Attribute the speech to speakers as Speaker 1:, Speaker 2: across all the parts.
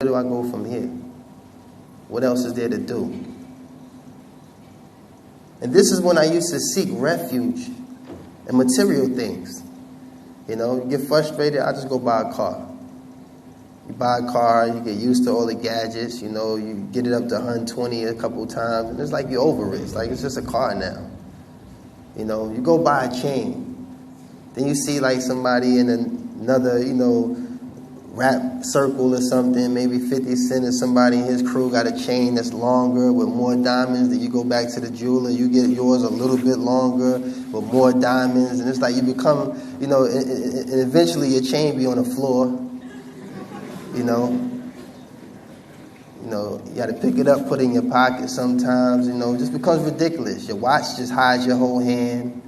Speaker 1: do I go from here? What else is there to do? And this is when I used to seek refuge in material things. You know, you get frustrated, I just go buy a car. You buy a car, you get used to all the gadgets, you know, you get it up to 120 a couple times, and it's like you're over it. It's like it's just a car now. You know, you go buy a chain. Then you see like somebody in another, you know, rap circle or something, maybe 50 Cent or somebody in his crew got a chain that's longer with more diamonds. Then you go back to the jeweler, you get yours a little bit longer with more diamonds. And it's like you become, you know, and eventually your chain be on the floor, you know. You got to pick it up, put it in your pocket sometimes, you know. It just becomes ridiculous. Your watch just hides your whole hand.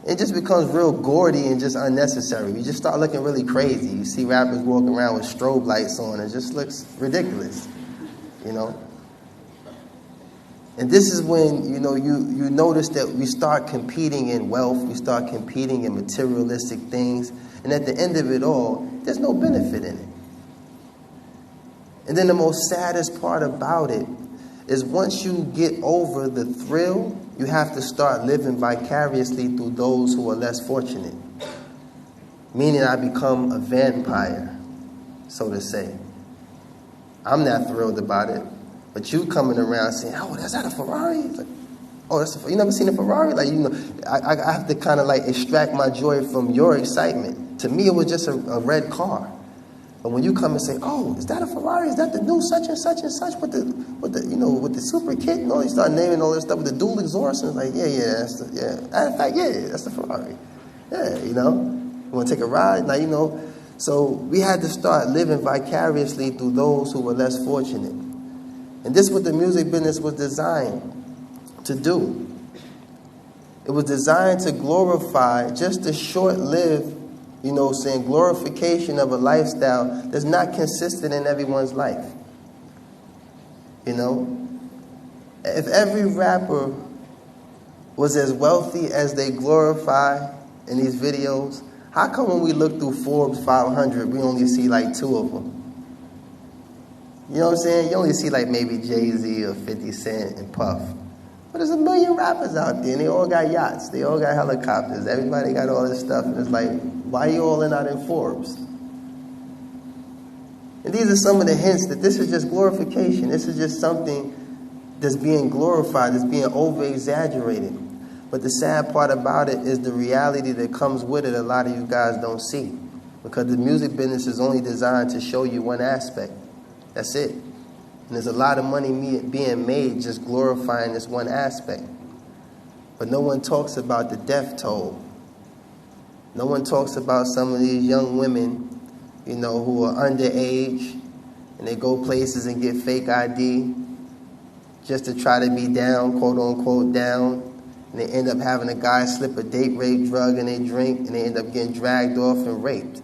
Speaker 1: It just becomes real gaudy and just unnecessary. You just start looking really crazy. You see rappers walking around with strobe lights on. It just looks ridiculous, you know. And this is when, you know, you notice that we start competing in wealth. We start competing in materialistic things. And at the end of it all, there's no benefit in it. And then the most saddest part about it is once you get over the thrill, you have to start living vicariously through those who are less fortunate. Meaning I become a vampire, so to say. I'm not thrilled about it, but you coming around saying, "Oh, is that a Ferrari?" Like, "Oh, you never seen a Ferrari?" Like, you know, I have to kind of like extract my joy from your excitement. To me, it was just a red car. But when you come and say, "Oh, is that a Ferrari? Is that the new such and such and such with the super kit?" And all you start naming all this stuff with the dual exhaust, and it's like, yeah. In fact, yeah, that's the Ferrari. Yeah, you know. You want to take a ride? Like, you know. So we had to start living vicariously through those who were less fortunate. And this is what the music business was designed to do. It was designed to glorify just a short-lived, you know, saying glorification of a lifestyle that's not consistent in everyone's life. You know, if every rapper was as wealthy as they glorify in these videos, how come when we look through Forbes 500, we only see like 2 of them? You know what I'm saying? You only see like maybe Jay-Z or 50 Cent and Puff. But there's a million rappers out there, and they all got yachts. They all got helicopters. Everybody got all this stuff, and it's like, why are you all not in Forbes? And these are some of the hints that this is just glorification. This is just something that's being glorified, that's being over-exaggerated. But the sad part about it is the reality that comes with it a lot of you guys don't see. Because the music business is only designed to show you one aspect. That's it. And there's a lot of money being made just glorifying this one aspect. But no one talks about the death toll. No one talks about some of these young women, you know, who are underage, and they go places and get fake ID just to try to be down, quote unquote down, and they end up having a guy slip a date rape drug in their drink, and they end up getting dragged off and raped.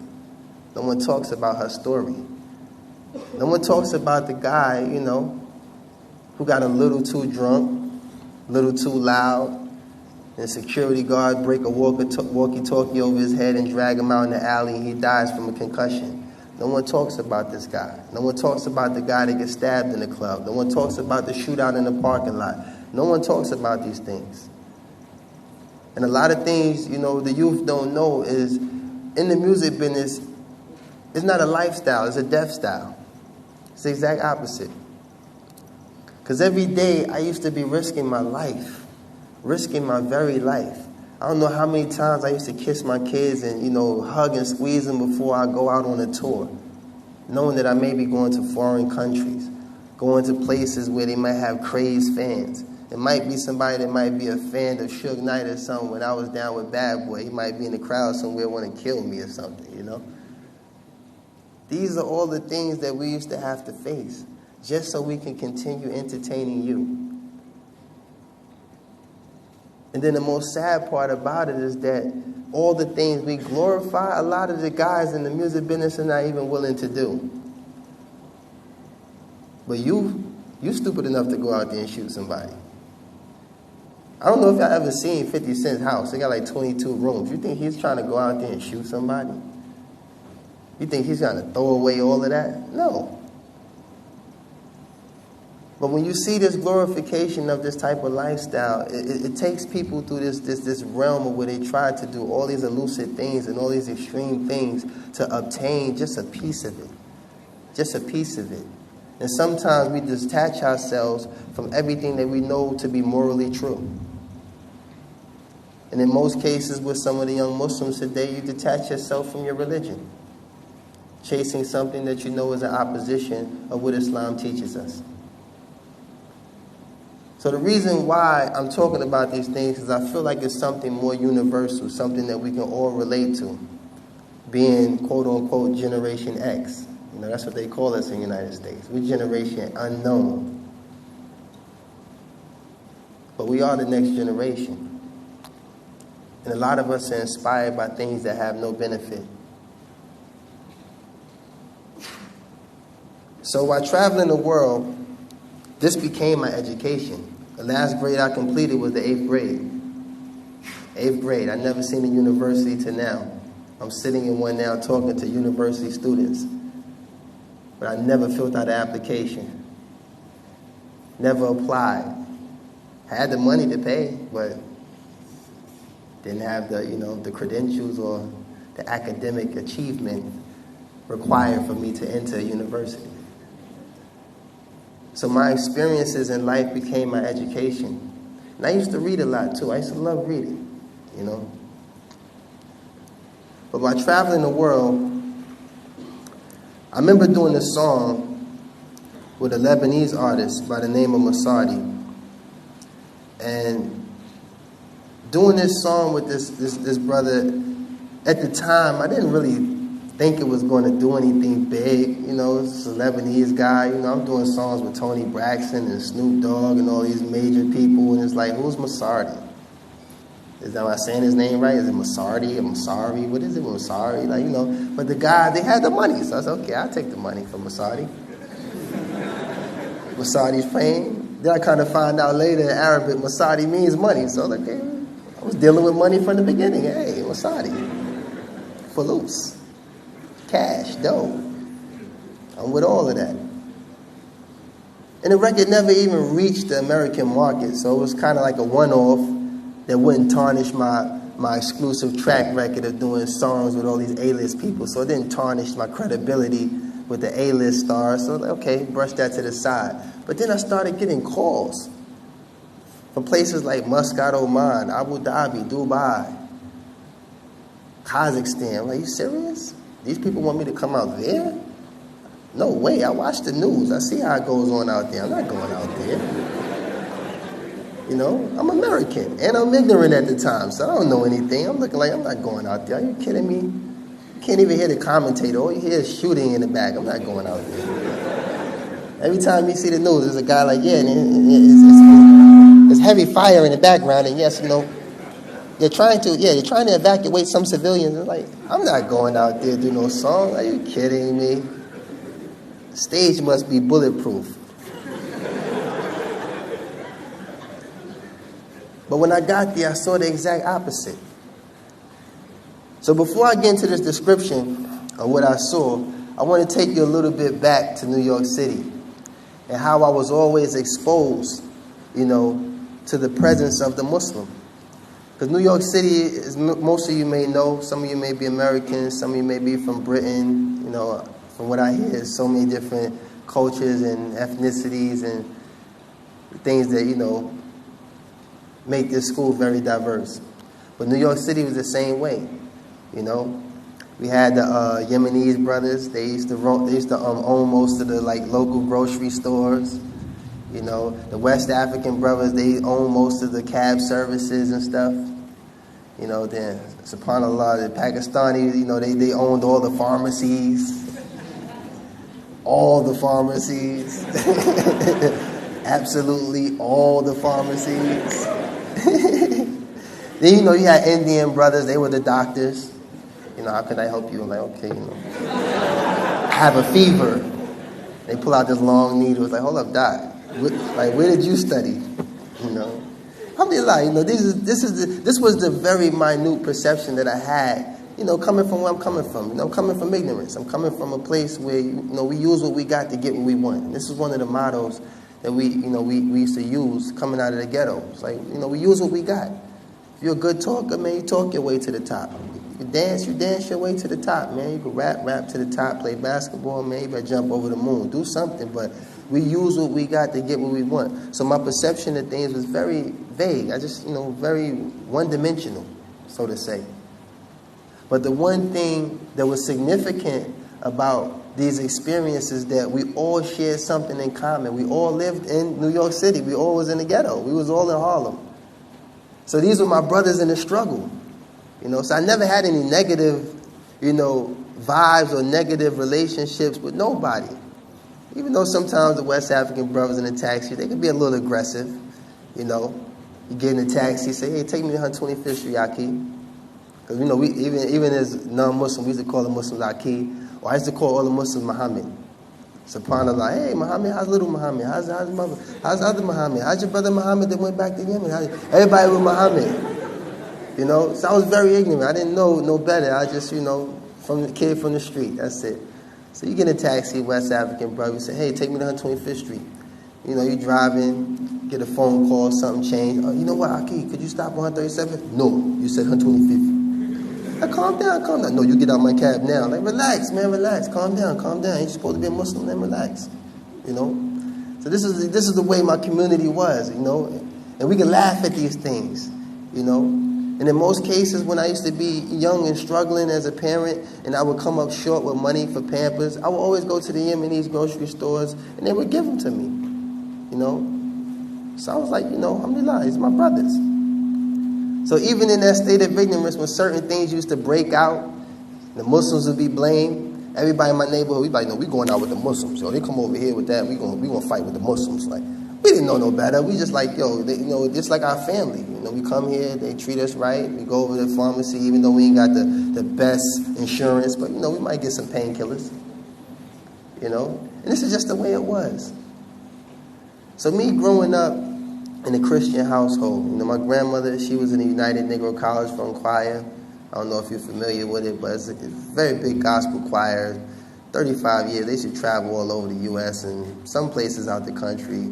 Speaker 1: No one talks about her story. No one talks about the guy, you know, who got a little too drunk, a little too loud, and a security guard break a walkie-talkie over his head and drag him out in the alley, and he dies from a concussion. No one talks about this guy. No one talks about the guy that gets stabbed in the club. No one talks about the shootout in the parking lot. No one talks about these things. And a lot of things, you know, the youth don't know is in the music business, it's not a lifestyle, it's a death style. It's the exact opposite. Because every day I used to be risking my life, risking my very life. I don't know how many times I used to kiss my kids and, you know, hug and squeeze them before I go out on a tour, knowing that I may be going to foreign countries, going to places where they might have crazed fans. It might be somebody that might be a fan of Suge Knight or something. When I was down with Bad Boy, he might be in the crowd somewhere want to kill me or something, you know. These are all the things that we used to have to face just so we can continue entertaining you. And then the most sad part about it is that all the things we glorify, a lot of the guys in the music business are not even willing to do. But you stupid enough to go out there and shoot somebody. I don't know if y'all ever seen 50 Cent's house. They got like 22 rooms. You think he's trying to go out there and shoot somebody? You think he's trying to throw away all of that? No. But when you see this glorification of this type of lifestyle, it takes people through this realm of where they try to do all these elusive things and all these extreme things to obtain just a piece of it. Just a piece of it. And sometimes we detach ourselves from everything that we know to be morally true. And in most cases with some of the young Muslims today, you detach yourself from your religion, chasing something that you know is in opposition of what Islam teaches us. So the reason why I'm talking about these things is I feel like it's something more universal, something that we can all relate to, being quote-unquote Generation X. You know, that's what they call us in the United States. We're Generation Unknown. But we are the next generation. And a lot of us are inspired by things that have no benefit. So while traveling the world, this became my education. The last grade I completed was the 8th grade. 8th grade. I never seen a university to now. I'm sitting in one now talking to university students. But I never filled out an application. Never applied. Had the money to pay, but didn't have the credentials or the academic achievement required for me to enter a university. So my experiences in life became my education. And I used to read a lot too. I used to love reading, you know. But while traveling the world, I remember doing a song with a Lebanese artist by the name of Masardi. And doing this song with this brother, at the time, I didn't really think it was going to do anything big. You know, it's a Lebanese guy. You know, I'm doing songs with Tony Braxton and Snoop Dogg and all these major people. And it's like, who's Masardi? Is that, am I saying his name right? Is it Masardi or Masari? What is it, Masari? Like, you know, but the guy, they had the money. So I said, okay, I'll take the money from Masardi. Masardi's fame. Then I kind of find out later in Arabic, Masardi means money. So I was like, okay, I was dealing with money from the beginning. Hey, Masardi. Fulus. Cash, dough. I'm with all of that. And the record never even reached the American market. So it was kind of like a one-off that wouldn't tarnish my exclusive track record of doing songs with all these A-list people. So it didn't tarnish my credibility with the A-list stars. So, okay, brush that to the side. But then I started getting calls from places like Muscat, Oman, Abu Dhabi, Dubai, Kazakhstan. Are you serious? These people want me to come out there? No way. I watch the news. I see how it goes on out there. I'm not going out there. You know, I'm American, and I'm ignorant at the time, so I don't know anything. I'm looking like I'm not going out there. Are you kidding me? You can't even hear the commentator. All you hear is shooting in the back. I'm not going out there. Every time you see the news, there's a guy like, yeah, and there's heavy fire in the background, and yes, you know, they're trying to evacuate some civilians. They're like, I'm not going out there to do no song. Are you kidding me? The stage must be bulletproof. But when I got there, I saw the exact opposite. So before I get into this description of what I saw, I want to take you a little bit back to New York City and how I was always exposed, you know, to the presence of the Muslim. Because New York City, as most of you may know, some of you may be Americans, some of you may be from Britain. You know, from what I hear, there's so many different cultures and ethnicities and things that, you know, make this school very diverse. But New York City was the same way, you know. We had the Yemenis brothers. They used to own most of the local grocery stores. You know, the West African brothers, they own most of the cab services and stuff. You know, then subhanAllah, the Pakistanis, you know, they owned all the pharmacies. All the pharmacies. Absolutely all the pharmacies. Then, you know, you had Indian brothers. They were the doctors. You know, how can I help you? I'm like, okay, you know. I have a fever. They pull out this long needle. It's like, hold up, doc. Where did you study? You know. Alhamdulillah, you know, this was the very minute perception that I had, you know, coming from where I'm coming from. You know, I'm coming from ignorance. I'm coming from a place where, you know, we use what we got to get what we want. And this is one of the mottos that we used to use coming out of the ghetto. It's like, we use what we got. If you're a good talker, man, you talk your way to the top. You dance your way to the top, man. You can rap to the top, play basketball, man. You better jump over the moon. Do something, but we use what we got to get what we want. So my perception of things was very vague. I just, very one-dimensional, so to say. But the one thing that was significant about these experiences that we all shared something in common. We all lived in New York City. We all was in the ghetto. We was all in Harlem. So these were my brothers in the struggle. So I never had any negative, vibes or negative relationships with nobody. Even though sometimes the West African brothers in the taxi, they can be a little aggressive. You get in a taxi, say, hey, take me to 125th Street, Aki. Because, we even as non-Muslim, we used to call the Muslims Aki. Or I used to call all the Muslims Muhammad. SubhanAllah, hey, Muhammad, how's little Muhammad? How's mother? How's other Muhammad? How's your brother Muhammad that went back to Yemen? Everybody with Muhammad. So I was very ignorant. I didn't know no better. I just, from the kid from the street. That's it. So you get in a taxi, West African brother, you say, hey, take me to 125th Street. You driving, get a phone call, something changed. Oh, you know what, Aki, could you stop on 137th? No, you said 125th. Calm down. No, you get out my cab now. Like, relax, man, relax. Calm down. Ain't you supposed to be a Muslim? Then relax. So this is the way my community was, And we can laugh at these things, And in most cases, when I used to be young and struggling as a parent, and I would come up short with money for Pampers, I would always go to the Yemenese grocery stores, and they would give them to me, So I was like, alhamdulillah, it's my brothers. So even in that state of ignorance, when certain things used to break out, the Muslims would be blamed. Everybody in my neighborhood, we like, no, we going out with the Muslims. They come over here with that, we gonna fight with the Muslims. Like, we didn't know no better. We just like, just like our family. We come here, they treat us right. We go over to the pharmacy, even though we ain't got the best insurance, but we might get some painkillers. And this is just the way it was. So me growing up in a Christian household, my grandmother, she was in the United Negro College Fund Choir. I don't know if you're familiar with it, but it's a very big gospel choir. 35 years, they should travel all over the U.S. and some places out the country,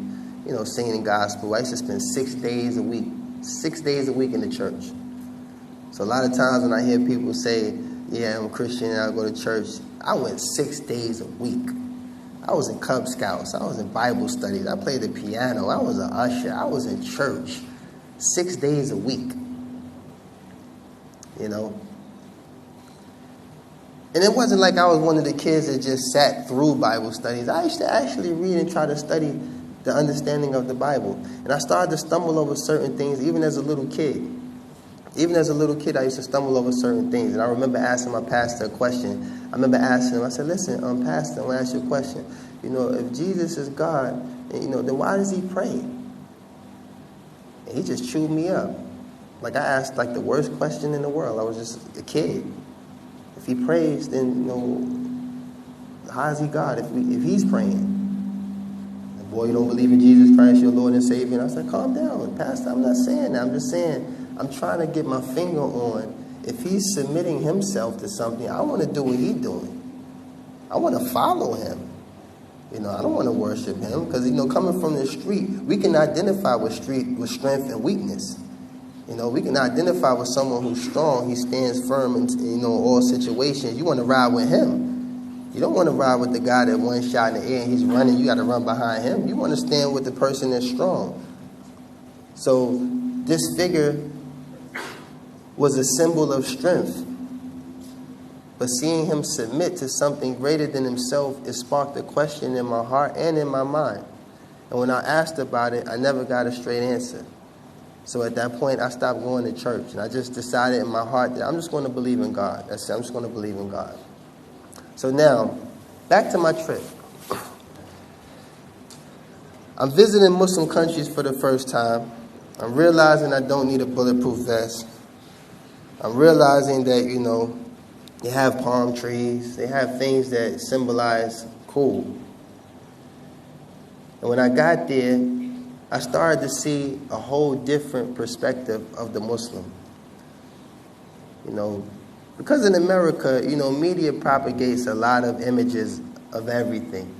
Speaker 1: singing gospel. I used to spend 6 days a week. 6 days a week in the church. So a lot of times when I hear people say, yeah, I'm a Christian and I go to church, I went 6 days a week. I was in Cub Scouts. I was in Bible studies. I played the piano. I was an usher. I was in church 6 days a week. And it wasn't like I was one of the kids that just sat through Bible studies. I used to actually read and try to study the understanding of the Bible. And I started to stumble over certain things even as a little kid. Even as a little kid, I used to stumble over certain things. And I remember asking my pastor a question. I remember asking him, I said, listen, pastor, I want to ask you a question. If Jesus is God, then why does he pray? And he just chewed me up. Like I asked the worst question in the world. I was just a kid. If he prays, then, how is he God if he's praying? Boy, you don't believe in Jesus Christ, your Lord and Savior. And I said, calm down, Pastor. I'm not saying that. I'm just saying, I'm trying to get my finger on, if he's submitting himself to something, I want to do what he's doing. I want to follow him. I don't want to worship him because, coming from the street, we can identify with strength and weakness. We can identify with someone who's strong. He stands firm in, all situations. You want to ride with him. You don't want to ride with the guy that one shot in the air and he's running. You got to run behind him. You want to stand with the person that's strong. So this figure was a symbol of strength. But seeing him submit to something greater than himself, it sparked a question in my heart and in my mind. And when I asked about it, I never got a straight answer. So at that point, I stopped going to church. And I just decided in my heart that I'm just going to believe in God. That's it. I'm just going to believe in God. So now, back to my trip. I'm visiting Muslim countries for the first time. I'm realizing I don't need a bulletproof vest. I'm realizing that, they have palm trees. They have things that symbolize cool. And when I got there, I started to see a whole different perspective of the Muslim. Because in America, media propagates a lot of images of everything.